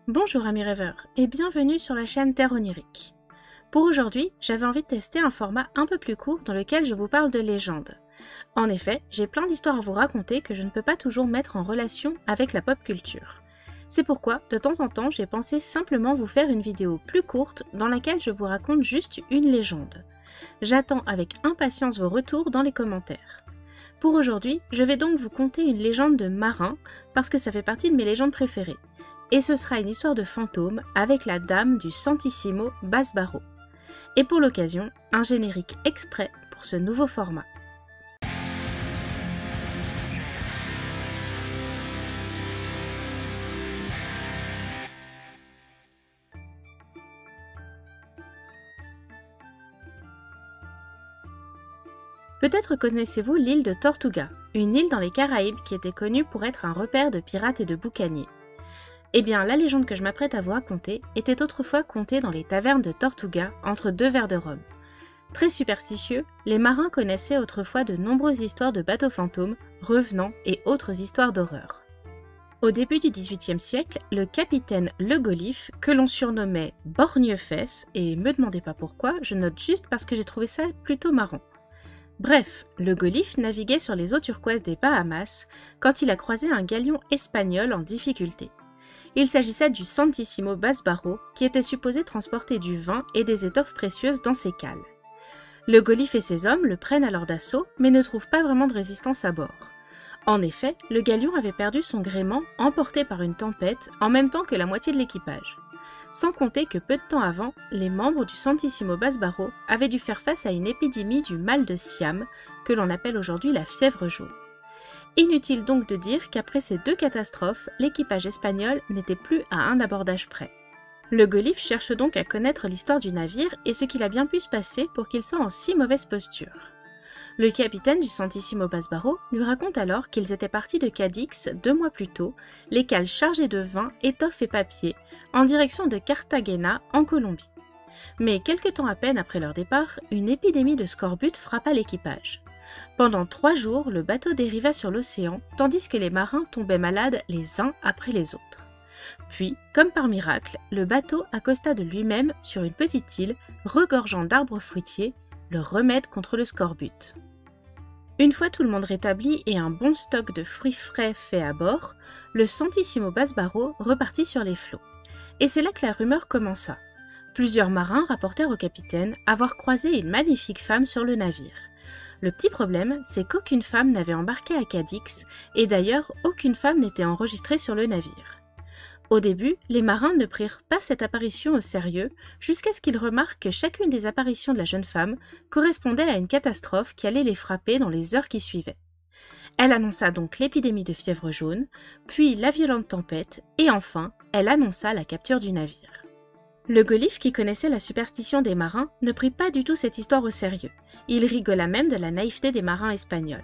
Bonjour amis rêveurs et bienvenue sur la chaîne Terre Onirique. Pour aujourd'hui, j'avais envie de tester un format un peu plus court dans lequel je vous parle de légendes. En effet, j'ai plein d'histoires à vous raconter que je ne peux pas toujours mettre en relation avec la pop culture. C'est pourquoi, de temps en temps, j'ai pensé simplement vous faire une vidéo plus courte dans laquelle je vous raconte juste une légende. J'attends avec impatience vos retours dans les commentaires. Pour aujourd'hui, je vais donc vous conter une légende de marin parce que ça fait partie de mes légendes préférées. Et ce sera une histoire de fantôme avec la dame du Santissimo Basbaro. Et pour l'occasion, un générique exprès pour ce nouveau format. Peut-être connaissez-vous l'île de Tortuga, une île dans les Caraïbes qui était connue pour être un repère de pirates et de boucaniers. Eh bien, la légende que je m'apprête à vous raconter était autrefois contée dans les tavernes de Tortuga entre deux verres de rhum. Très superstitieux, les marins connaissaient autrefois de nombreuses histoires de bateaux fantômes, revenants et autres histoires d'horreur. Au début du XVIIIe siècle, le capitaine Le Gollif, que l'on surnommait Borgnefesse, et me demandez pas pourquoi, je note juste parce que j'ai trouvé ça plutôt marrant. Bref, Le Gollif naviguait sur les eaux turquoises des Bahamas quand il a croisé un galion espagnol en difficulté. Il s'agissait du Santissimo Basbaro qui était supposé transporter du vin et des étoffes précieuses dans ses cales. Le Gollif et ses hommes le prennent alors d'assaut mais ne trouvent pas vraiment de résistance à bord. En effet, le galion avait perdu son gréement emporté par une tempête en même temps que la moitié de l'équipage. Sans compter que peu de temps avant, les membres du Santissimo Basbaro avaient dû faire face à une épidémie du mal de Siam que l'on appelle aujourd'hui la fièvre jaune. Inutile donc de dire qu'après ces deux catastrophes, l'équipage espagnol n'était plus à un abordage près. Le Gollif cherche donc à connaître l'histoire du navire et ce qu'il a bien pu se passer pour qu'il soit en si mauvaise posture. Le capitaine du Santissimo Basbaro lui raconte alors qu'ils étaient partis de Cadix 2 mois plus tôt, les cales chargées de vin, étoffes et papier, en direction de Cartagena en Colombie. Mais quelque temps à peine après leur départ, une épidémie de scorbut frappa l'équipage. Pendant 3 jours, le bateau dériva sur l'océan, tandis que les marins tombaient malades les uns après les autres. Puis, comme par miracle, le bateau accosta de lui-même sur une petite île, regorgeant d'arbres fruitiers, le remède contre le scorbut. Une fois tout le monde rétabli et un bon stock de fruits frais fait à bord, le Santissimo Basbaro repartit sur les flots. Et c'est là que la rumeur commença. Plusieurs marins rapportèrent au capitaine avoir croisé une magnifique femme sur le navire. Le petit problème, c'est qu'aucune femme n'avait embarqué à Cadix, et d'ailleurs aucune femme n'était enregistrée sur le navire. Au début, les marins ne prirent pas cette apparition au sérieux, jusqu'à ce qu'ils remarquent que chacune des apparitions de la jeune femme correspondait à une catastrophe qui allait les frapper dans les heures qui suivaient. Elle annonça donc l'épidémie de fièvre jaune, puis la violente tempête, et enfin, elle annonça la capture du navire. Le Gollif, qui connaissait la superstition des marins, ne prit pas du tout cette histoire au sérieux. Il rigola même de la naïveté des marins espagnols.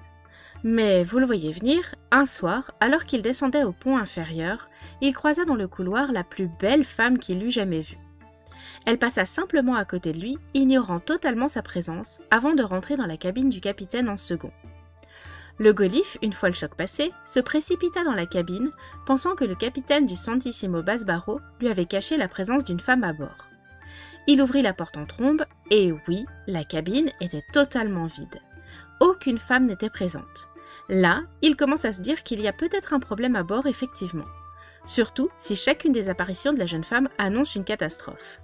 Mais, vous le voyez venir, un soir, alors qu'il descendait au pont inférieur, il croisa dans le couloir la plus belle femme qu'il eût jamais vue. Elle passa simplement à côté de lui, ignorant totalement sa présence, avant de rentrer dans la cabine du capitaine en second. Le Gollif, une fois le choc passé, se précipita dans la cabine, pensant que le capitaine du Santissimo Basbaro lui avait caché la présence d'une femme à bord. Il ouvrit la porte en trombe, et oui, la cabine était totalement vide. Aucune femme n'était présente. Là, il commence à se dire qu'il y a peut-être un problème à bord, effectivement. Surtout si chacune des apparitions de la jeune femme annonce une catastrophe.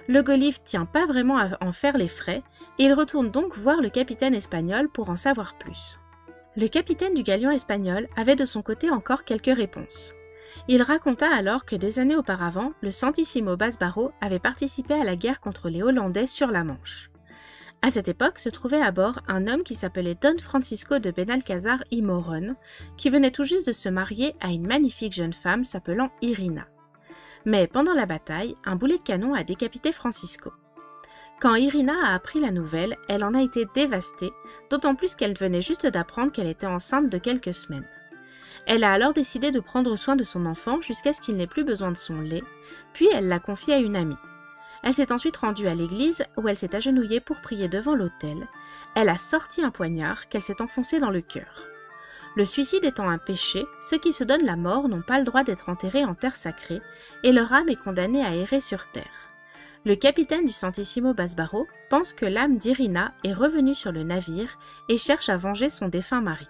Le Gollif tient pas vraiment à en faire les frais, et il retourne donc voir le capitaine espagnol pour en savoir plus. Le capitaine du galion espagnol avait de son côté encore quelques réponses. Il raconta alors que des années auparavant, le Santissimo Basbaro avait participé à la guerre contre les Hollandais sur la Manche. À cette époque se trouvait à bord un homme qui s'appelait Don Francisco de Benalcázar y Morón, qui venait tout juste de se marier à une magnifique jeune femme s'appelant Irina. Mais pendant la bataille, un boulet de canon a décapité Francisco. Quand Irina a appris la nouvelle, elle en a été dévastée, d'autant plus qu'elle venait juste d'apprendre qu'elle était enceinte de quelques semaines. Elle a alors décidé de prendre soin de son enfant jusqu'à ce qu'il n'ait plus besoin de son lait, puis elle l'a confié à une amie. Elle s'est ensuite rendue à l'église où elle s'est agenouillée pour prier devant l'autel. Elle a sorti un poignard qu'elle s'est enfoncé dans le cœur. Le suicide étant un péché, ceux qui se donnent la mort n'ont pas le droit d'être enterrés en terre sacrée et leur âme est condamnée à errer sur terre. Le capitaine du Santissimo Basbaro pense que l'âme d'Irina est revenue sur le navire et cherche à venger son défunt mari.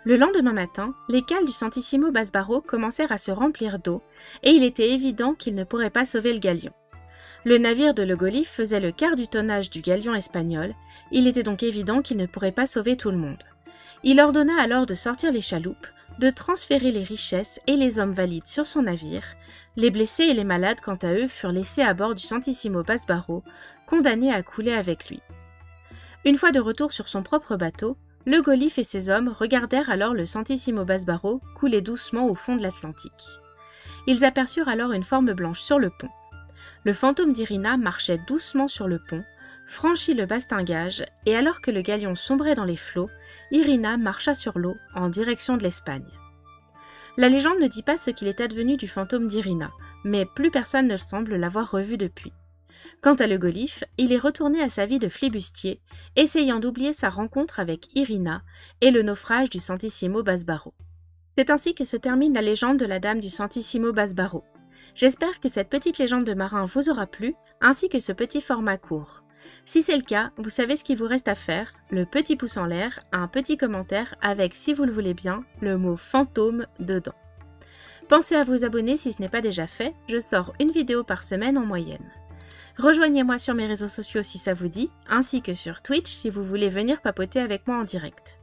Le lendemain matin, les cales du Santissimo Basbaro commencèrent à se remplir d'eau et il était évident qu'ils ne pourraient pas sauver le galion. Le navire de Le Gollif faisait le quart du tonnage du galion espagnol, il était donc évident qu'il ne pourrait pas sauver tout le monde. Il ordonna alors de sortir les chaloupes, de transférer les richesses et les hommes valides sur son navire. Les blessés et les malades, quant à eux, furent laissés à bord du Santissimo Basbaro, condamnés à couler avec lui. Une fois de retour sur son propre bateau, Le Gollif et ses hommes regardèrent alors le Santissimo Basbaro couler doucement au fond de l'Atlantique. Ils aperçurent alors une forme blanche sur le pont. Le fantôme d'Irina marchait doucement sur le pont, franchit le bastingage, et alors que le galion sombrait dans les flots, Irina marcha sur l'eau en direction de l'Espagne. La légende ne dit pas ce qu'il est advenu du fantôme d'Irina, mais plus personne ne semble l'avoir revu depuis. Quant à Le Gollif, il est retourné à sa vie de flibustier, essayant d'oublier sa rencontre avec Irina et le naufrage du Santissimo Basbaro. C'est ainsi que se termine la légende de la dame du Santissimo Basbaro. J'espère que cette petite légende de marin vous aura plu, ainsi que ce petit format court. Si c'est le cas, vous savez ce qu'il vous reste à faire, le petit pouce en l'air, un petit commentaire avec, si vous le voulez bien, le mot fantôme dedans. Pensez à vous abonner si ce n'est pas déjà fait, je sors une vidéo par semaine en moyenne. Rejoignez-moi sur mes réseaux sociaux si ça vous dit, ainsi que sur Twitch si vous voulez venir papoter avec moi en direct.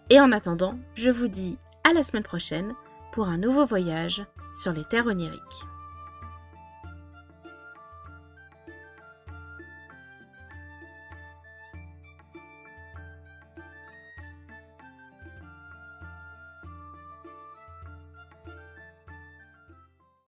Et en attendant, je vous dis à la semaine prochaine pour un nouveau voyage sur les terres oniriques.